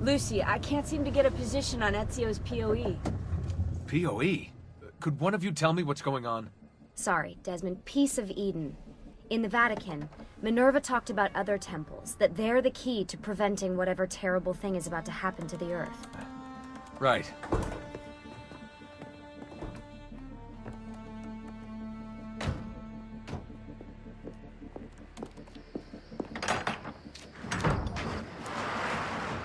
Lucy, I can't seem to get a position on Ezio's POE. POE? Could one of you tell me what's going on? Sorry, Desmond. Piece of Eden. In the Vatican, Minerva talked about other temples, that they're the key to preventing whatever terrible thing is about to happen to the Earth. Right.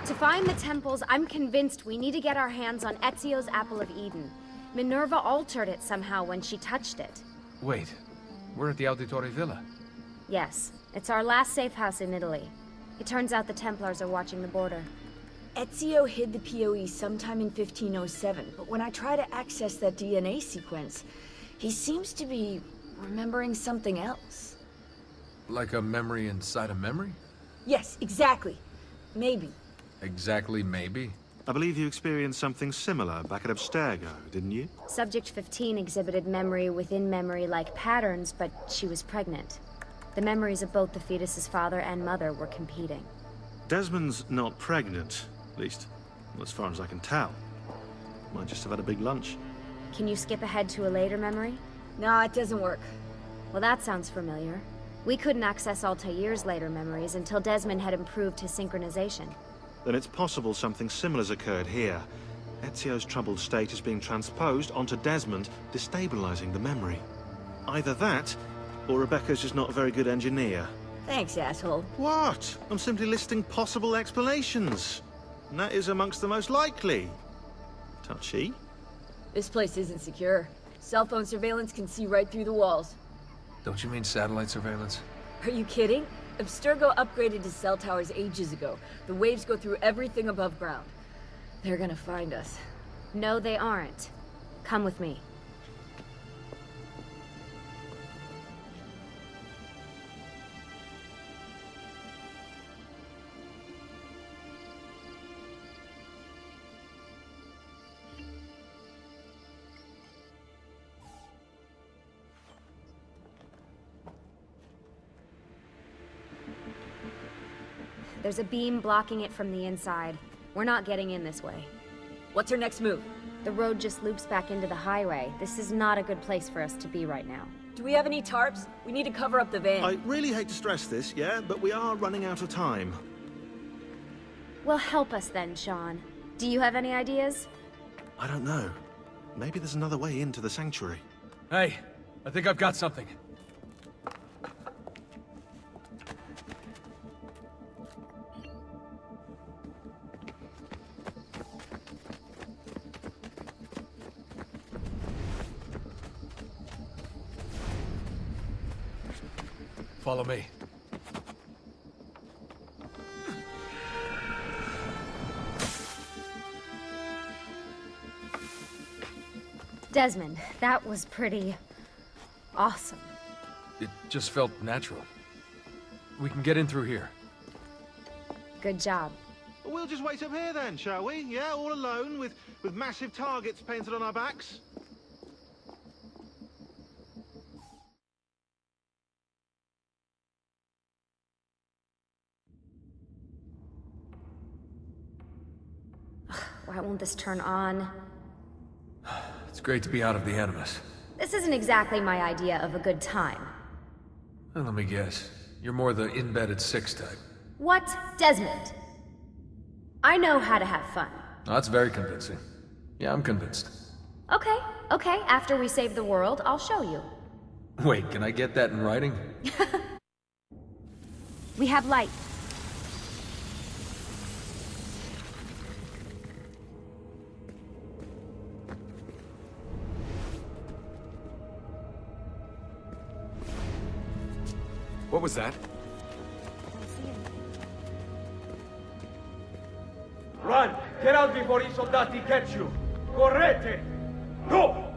To find the temples, I'm convinced we need to get our hands on Ezio's Apple of Eden. Minerva altered it somehow when she touched it. Wait, we're at the Auditore Villa. Yes, it's our last safe house in Italy. It turns out the Templars are watching the border. Ezio hid the POE sometime in 1507, but when I try to access that DNA sequence, he seems to be remembering something else. Like a memory inside a memory? Yes, exactly. Maybe. Exactly, maybe. I believe you experienced something similar back at Abstergo, didn't you? Subject 15 exhibited memory within memory-like patterns, but she was pregnant. The memories of both the fetus's father and mother were competing. Desmond's not pregnant, at least, as far as I can tell. Might just have had a big lunch. Can you skip ahead to a later memory? No, it doesn't work. Well, that sounds familiar. We couldn't access Altair's later memories until Desmond had improved his synchronization. Then it's possible something similar's occurred here. Ezio's troubled state is being transposed onto Desmond, destabilizing the memory. Either that, or Rebecca's just not a very good engineer. Thanks, asshole. What? I'm simply listing possible explanations. And that is amongst the most likely. Touchy? This place isn't secure. Cell phone surveillance can see right through the walls. Don't you mean satellite surveillance? Are you kidding? Abstergo upgraded to cell towers ages ago. The waves go through everything above ground. They're gonna find us. No, they aren't. Come with me. There's a beam blocking it from the inside. We're not getting in this way. What's our next move? The road just loops back into the highway. This is not a good place for us to be right now. Do we have any tarps? We need to cover up the van. I really hate to stress this, yeah, but we are running out of time. Well, help us then, Sean. Do you have any ideas? I don't know. Maybe there's another way into the sanctuary. Hey, I think I've got something. Follow me. Desmond, that was pretty awesome. It just felt natural. We can get in through here. Good job. We'll just wait up here then, shall we? Yeah, all alone, with massive targets painted on our backs? Why won't this turn on? It's great to be out of the Animus. This isn't exactly my idea of a good time. Well, let me guess. You're more the in-bed-at-6 type. What? Desmond? I know how to have fun. Oh, that's very convincing. Yeah, I'm convinced. Okay, okay, after we save the world, I'll show you. Wait, can I get that in writing? We have light. What was that? Run! Get out before I soldati catch you! Correte! Go!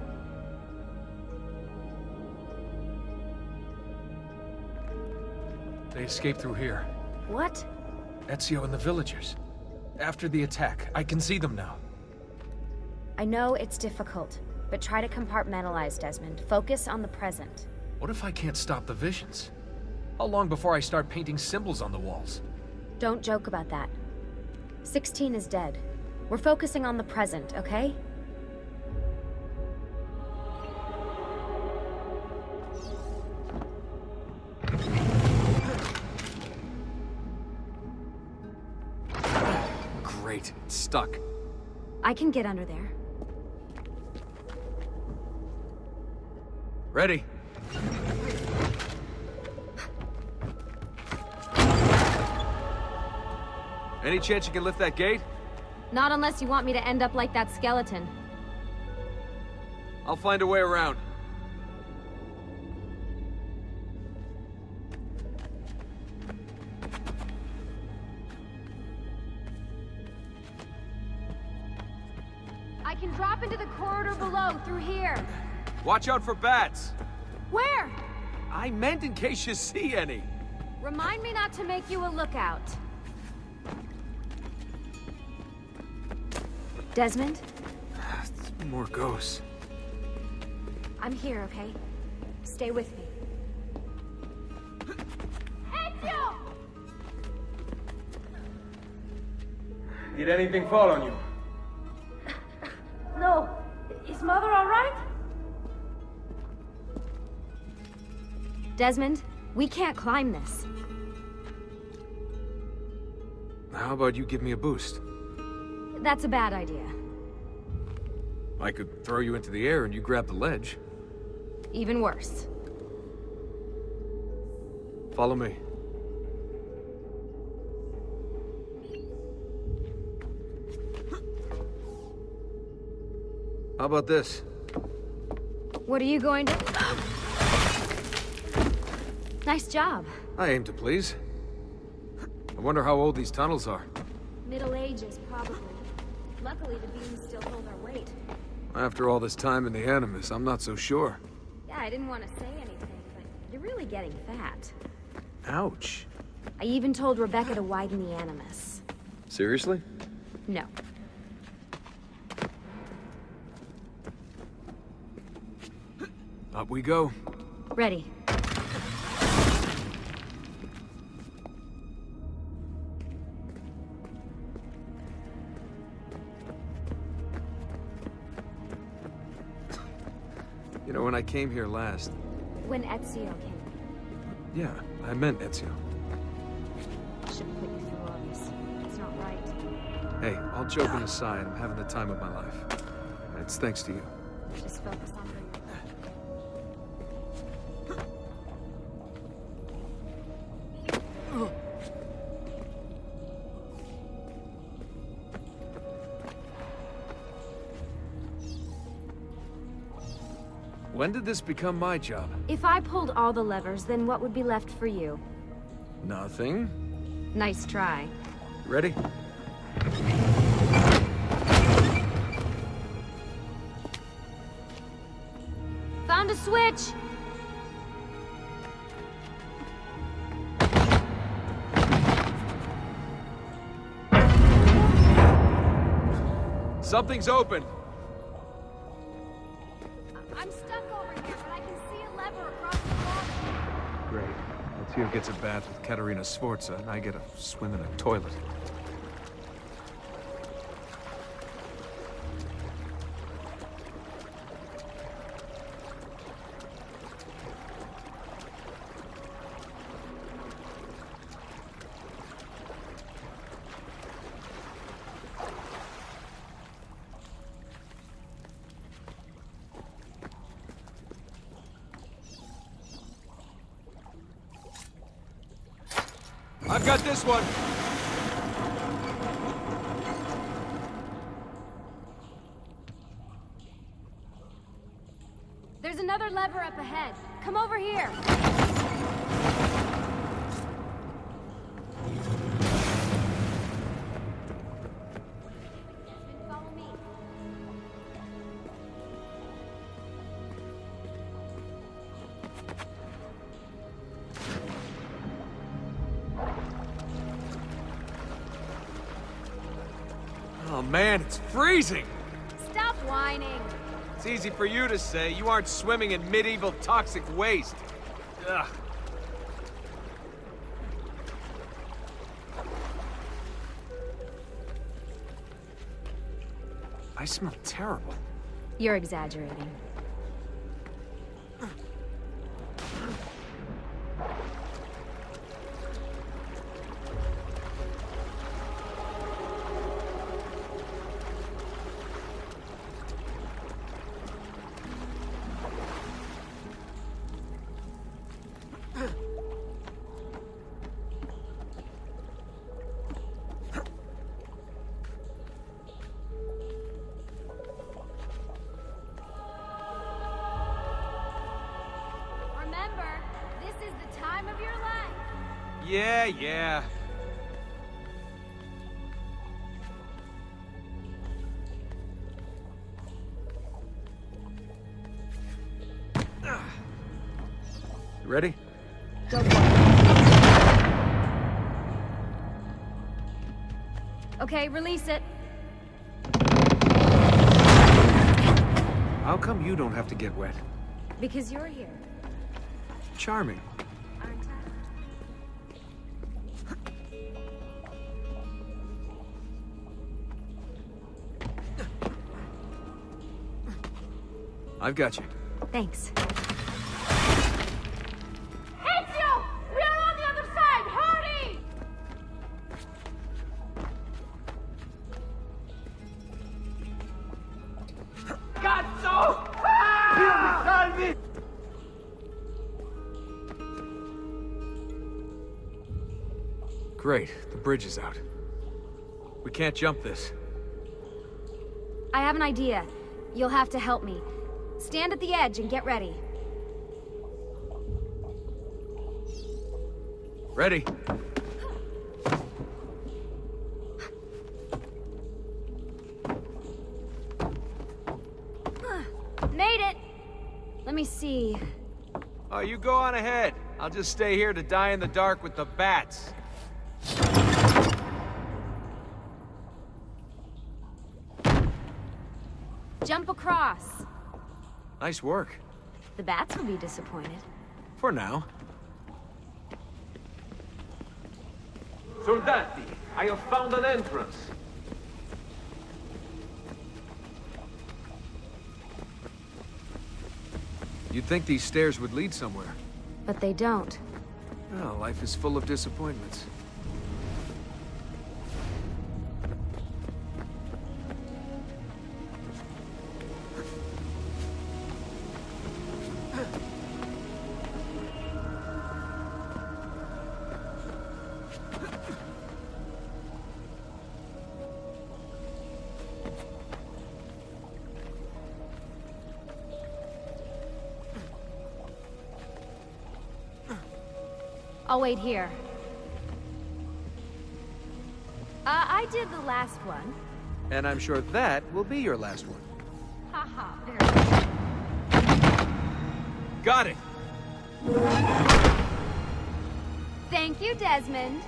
They escaped through here. What? Ezio and the villagers. After the attack, I can see them now. I know it's difficult, but try to compartmentalize, Desmond. Focus on the present. What if I can't stop the visions? How long before I start painting symbols on the walls? Don't joke about that. 16 is dead. We're focusing on the present, okay? Great, it's stuck. I can get under there. Ready? Any chance you can lift that gate? Not unless you want me to end up like that skeleton. I'll find a way around. I can drop into the corridor below, through here. Watch out for bats. Where? I meant in case you see any. Remind me not to make you a lookout. Desmond? More ghosts. I'm here, okay? Stay with me. Ezio! Did anything fall on you? No. Is Mother all right? Desmond, we can't climb this. How about you give me a boost? That's a bad idea. I could throw you into the air and you grab the ledge. Even worse. Follow me. How about this? What are you going to... Nice job. I aim to please. I wonder how old these tunnels are. Middle Ages, probably. Luckily, the beams still hold our weight. After all this time in the Animus, I'm not so sure. Yeah, I didn't want to say anything, but you're really getting fat. Ouch. I even told Rebecca to widen the Animus. Seriously? No. Up we go. Ready. You know, when I came here last... When Ezio came. Yeah, I meant Ezio. Shouldn't put you through all this. It's not right. Hey, all joking aside, I'm having the time of my life. It's thanks to you. Just focus on bringing it back. When did this become my job? If I pulled all the levers, then what would be left for you? Nothing. Nice try. Ready? Found a switch! Something's open. I'm stuck over here, but I can see a lever across the water. Great. Ezio gets a bath with Caterina Sforza, and I get a swim in a toilet. I've got this one. There's another lever up ahead. Come over here. Follow me. Oh man, it's freezing! Stop whining. It's easy for you to say. You aren't swimming in medieval toxic waste. Ugh. I smell terrible. You're exaggerating. Remember, this is the time of your life. Yeah, yeah. You ready? Go for it. Okay, release it. How come you don't have to get wet? Because you're here, Charming. aren't I've got you. I? Thanks. Ezio! We are on the other side! Hurry! Cazzo! Ah! Salvi! Great, the bridge is out. We can't jump this. I have an idea. You'll have to help me. Stand at the edge and get ready. Ready? Made it! Let me see. Oh, you go on ahead. I'll just stay here to die in the dark with the bats. Jump across. Nice work. The bats will be disappointed. For now. Soldati, I have found an entrance. You'd think these stairs would lead somewhere. But they don't. Well, life is full of disappointments. I'll wait here. I did the last one. And I'm sure that will be your last one. Haha. Got it! Thank you, Desmond.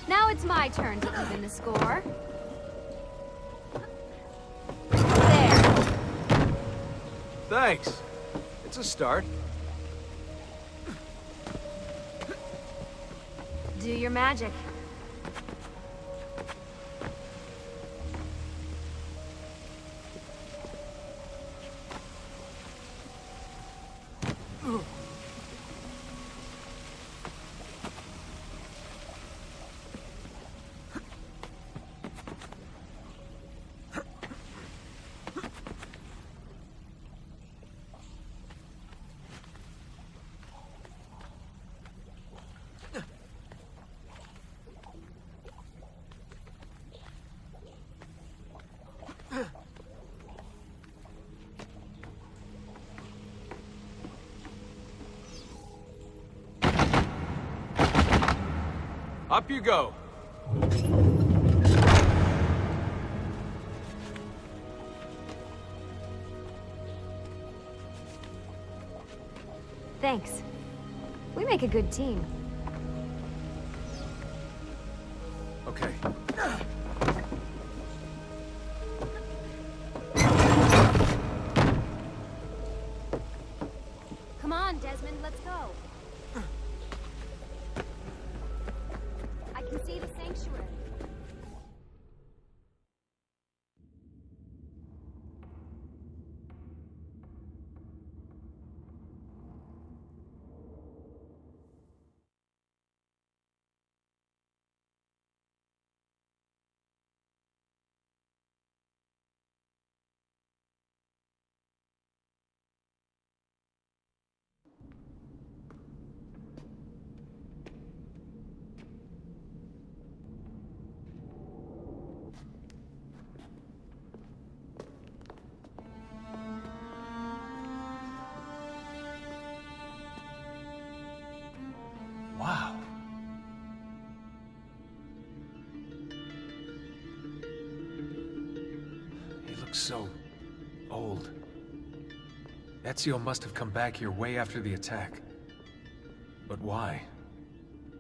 Now it's my turn to even the score. There. Thanks. It's a start. Do your magic. Up you go. Thanks. We make a good team. Okay. Come on. looks so old. Ezio must have come back here way after the attack. But why?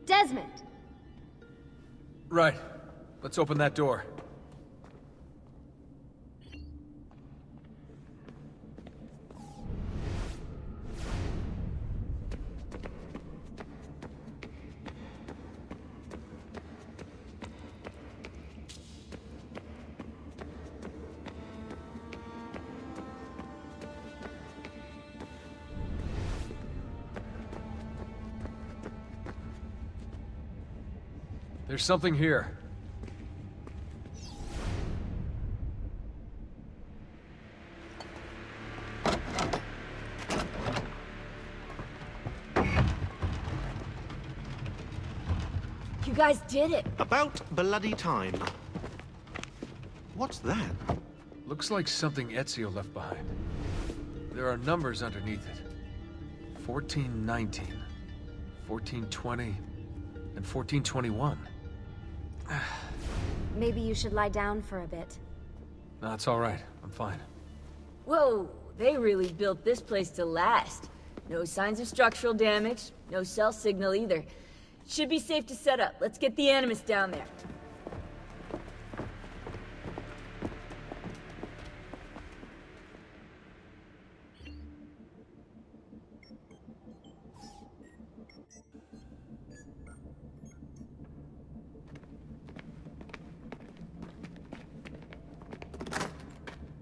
Desmond! Right. Let's open that door. There's something here. You guys did it! About bloody time. What's that? Looks like something Ezio left behind. There are numbers underneath it. 1419, 1420, and 1421. Maybe you should lie down for a bit. No, it's all right. I'm fine. Whoa, they really built this place to last. No signs of structural damage, no cell signal either. Should be safe to set up. Let's get the Animus down there.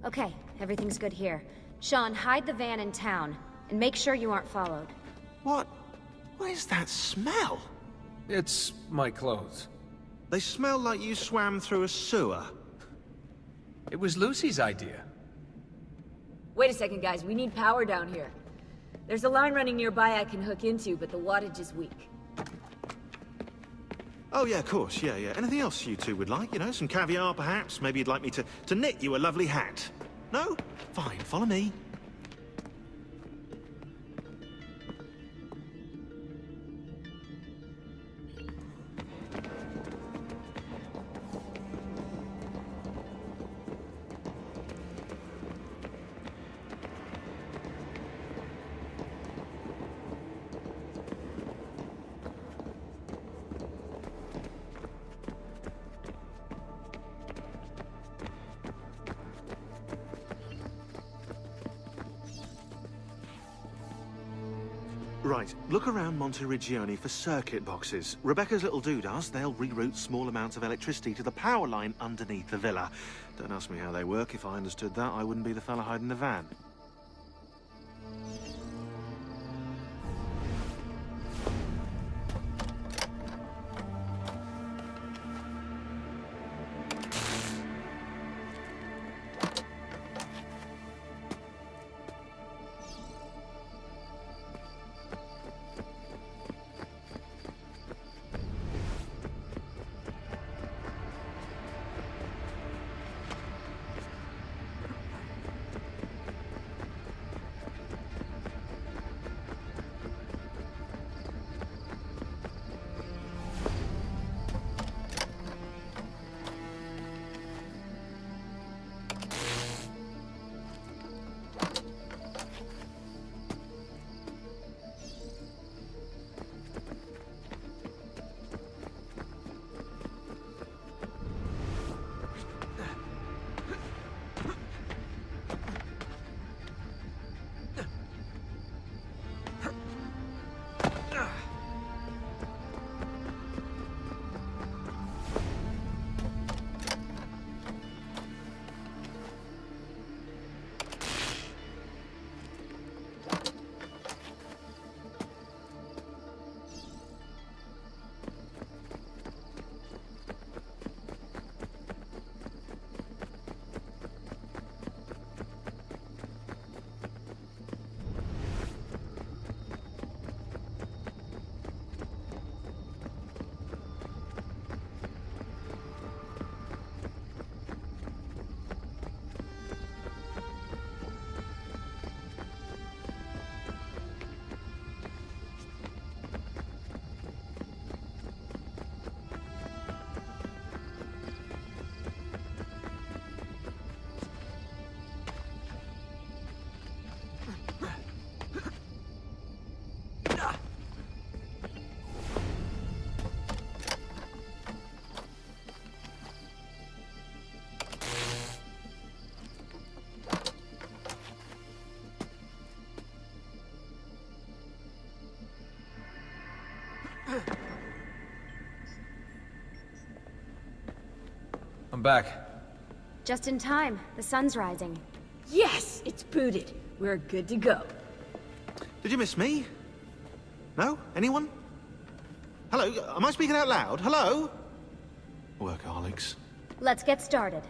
Okay, everything's good here. Sean, hide the van in town, and make sure you aren't followed. What is that smell? It's my clothes. They smell like you swam through a sewer. It was Lucy's idea. Wait a second, guys. We need power down here. There's a line running nearby I can hook into, but the wattage is weak. Oh yeah, of course, yeah. Anything else you two would like? You know, some caviar perhaps? Maybe you'd like me to knit you a lovely hat? No? Fine, follow me. Right, look around Monteriggioni for circuit boxes. Rebecca's little doodahs, they'll reroute small amounts of electricity to the power line underneath the villa. Don't ask me how they work. If I understood that, I wouldn't be the fella hiding the van. I'm back. Just in time. The sun's rising. Yes, it's booted. We're good to go. Did you miss me? No? Anyone? Hello? Am I speaking out loud? Hello? Workaholics. Let's get started.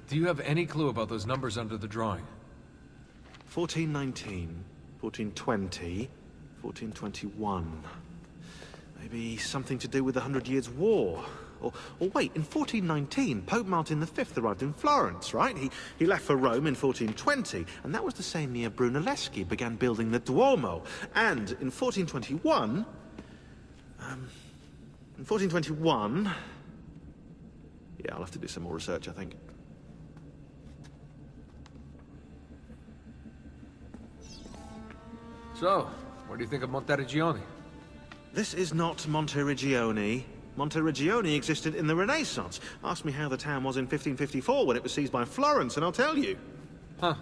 Do you have any clue about those numbers under the drawing? 1419, 1420, 1421. Maybe something to do with the 100 Years' War. Or wait, in 1419, Pope Martin V arrived in Florence, right? He left for Rome in 1420, and that was the same year Brunelleschi began building the Duomo. And in 1421... Yeah, I'll have to do some more research, I think. So, what do you think of Monteriggioni? This is not Monteriggioni. Monteriggioni existed in the Renaissance. Ask me how the town was in 1554 when it was seized by Florence, and I'll tell you. Huh.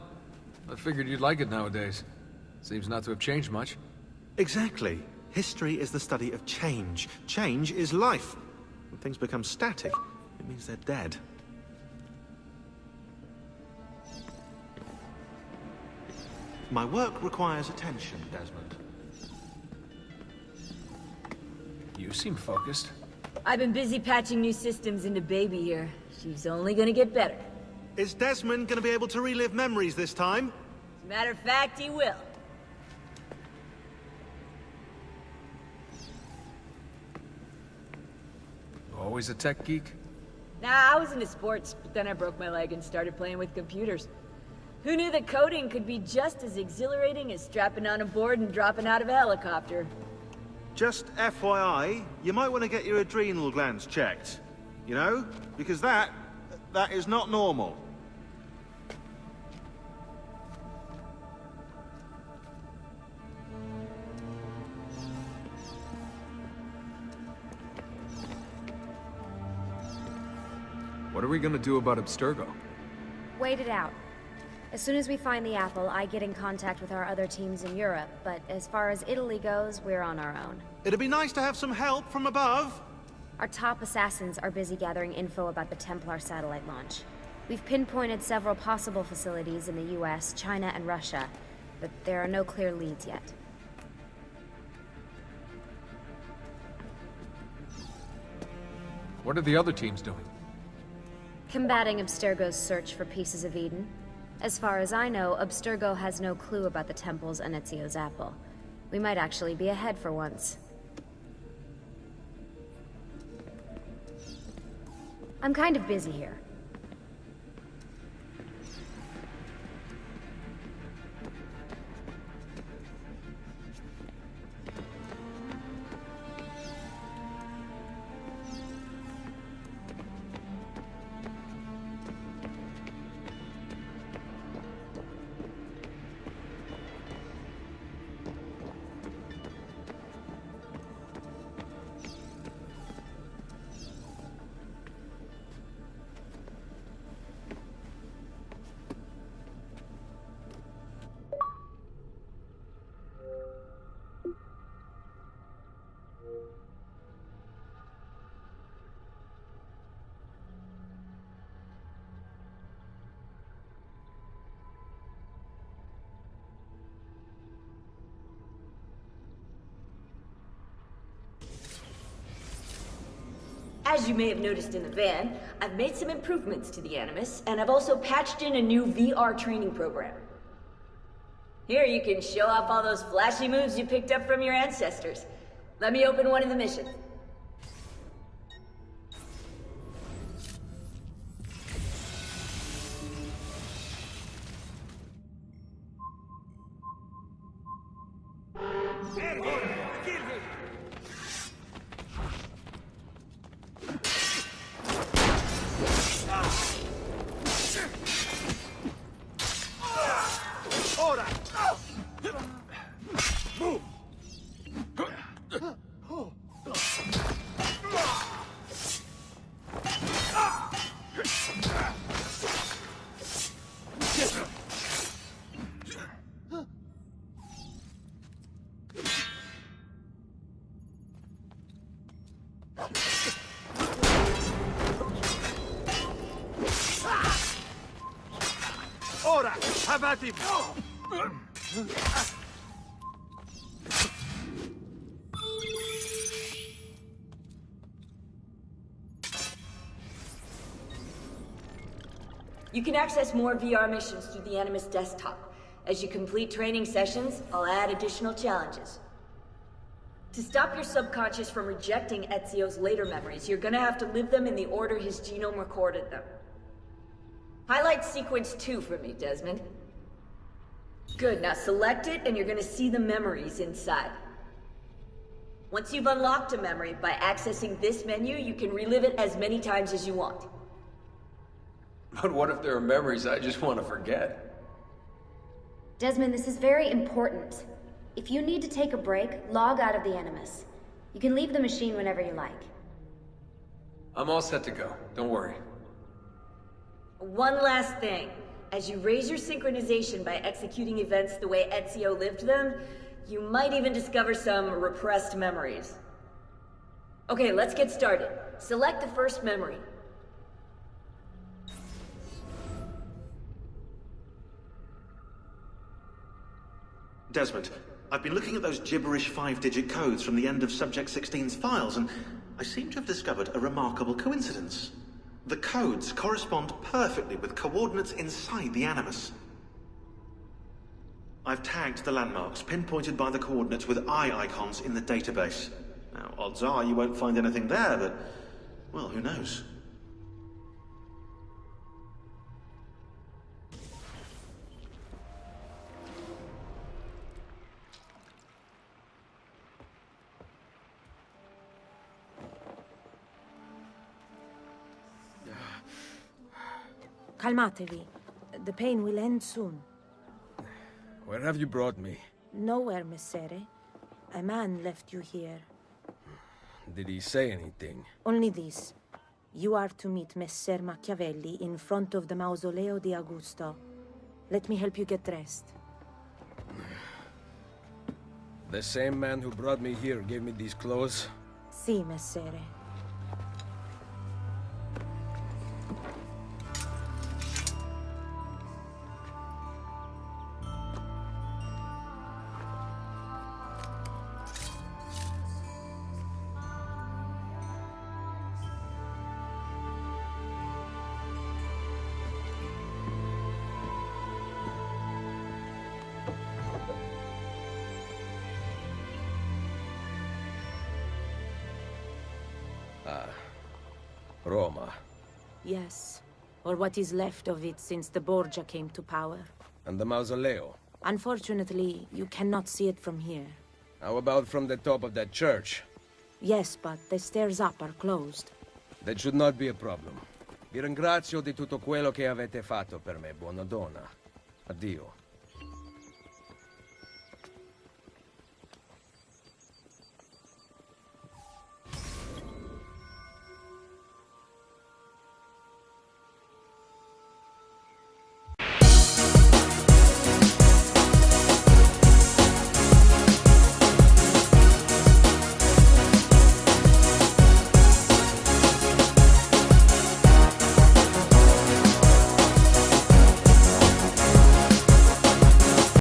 I figured you'd like it nowadays. Seems not to have changed much. Exactly. History is the study of change. Change is life. When things become static, it means they're dead. My work requires attention, Desmond. You seem focused. I've been busy patching new systems into Baby here. She's only gonna get better. Is Desmond going to be able to relive memories this time? As a matter of fact, he will. Always a tech geek? Nah, I was into sports, but then I broke my leg and started playing with computers. Who knew that coding could be just as exhilarating as strapping on a board and dropping out of a helicopter? Just FYI, you might want to get your adrenal glands checked. You know? Because that is not normal. What are we gonna do about Abstergo? Wait it out. As soon as we find the apple, I get in contact with our other teams in Europe, but as far as Italy goes, we're on our own. It'd be nice to have some help from above. Our top assassins are busy gathering info about the Templar satellite launch. We've pinpointed several possible facilities in the US, China, and Russia, but there are no clear leads yet. What are the other teams doing? Combating Abstergo's search for pieces of Eden. As far as I know, Abstergo has no clue about the temples and Ezio's apple. We might actually be ahead for once. I'm kind of busy here. As you may have noticed in the van, I've made some improvements to the Animus, and I've also patched in a new VR training program. Here you can show off all those flashy moves you picked up from your ancestors. Let me open one of the missions. Have at him! You can access more VR missions through the Animus desktop. As you complete training sessions, I'll add additional challenges. To stop your subconscious from rejecting Ezio's later memories, you're gonna have to live them in the order his genome recorded them. Highlight sequence 2 for me, Desmond. Good, now select it and you're gonna see the memories inside. Once you've unlocked a memory, by accessing this menu, you can relive it as many times as you want. But what if there are memories I just want to forget? Desmond, this is very important. If you need to take a break, log out of the Animus. You can leave the machine whenever you like. I'm all set to go. Don't worry. One last thing. As you raise your synchronization by executing events the way Ezio lived them, you might even discover some repressed memories. Okay, let's get started. Select the first memory. Desmond, I've been looking at those gibberish 5-digit codes from the end of Subject 16's files, and I seem to have discovered a remarkable coincidence. The codes correspond perfectly with coordinates inside the Animus. I've tagged the landmarks, pinpointed by the coordinates with eye icons in the database. Now, odds are you won't find anything there, but, well, who knows? Calmatevi. The pain will end soon. Where have you brought me? Nowhere, Messere. A man left you here. Did he say anything? Only this. You are to meet Messer Machiavelli in front of the Mausoleo di Augusto. Let me help you get dressed. The same man who brought me here gave me these clothes? Si, Messere. Roma. Yes. Or what is left of it since the Borgia came to power. And the Mausoleo? Unfortunately, you cannot see it from here. How about from the top of that church? Yes, but the stairs up are closed. That should not be a problem. Vi ringrazio di tutto quello che avete fatto per me, buona donna. Addio.